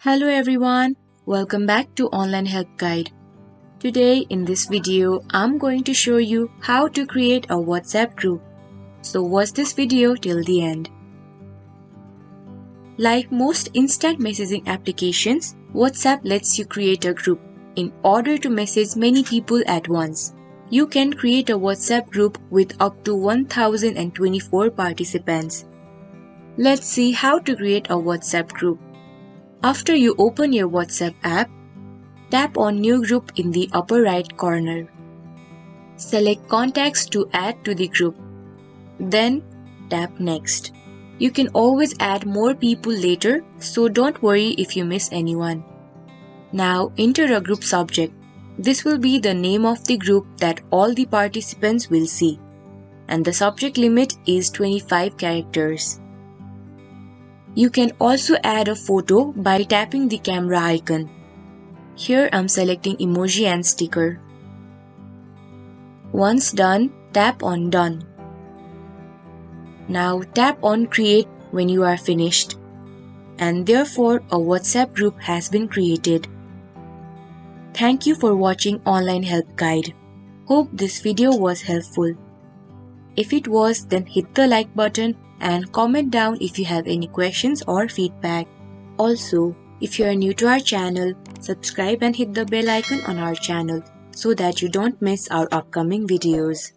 Hello everyone, welcome back to Online Help Guide. Today in this video, I'm going to show you how to create a WhatsApp group. So watch this video till the end. Like most instant messaging applications, WhatsApp lets you create a group in order to message many people at once. You can create a WhatsApp group with up to 1024 participants. Let's see how to create a WhatsApp group. After you open your WhatsApp app, tap on New Group in the upper right corner. Select Contacts to add to the group. Then tap Next. You can always add more people later, so don't worry if you miss anyone. Now enter a group subject. This will be the name of the group that all the participants will see. And the subject limit is 25 characters. You can also add a photo by tapping the camera icon. Here I'm selecting emoji and sticker. Once done, tap on Done. Now tap on Create when you are finished. And therefore a WhatsApp group has been created. Thank you for watching Online Help Guide. Hope this video was helpful. If it was, then hit the like button and comment down if you have any questions or feedback. Also, if you are new to our channel, subscribe and hit the bell icon on our channel so that you don't miss our upcoming videos.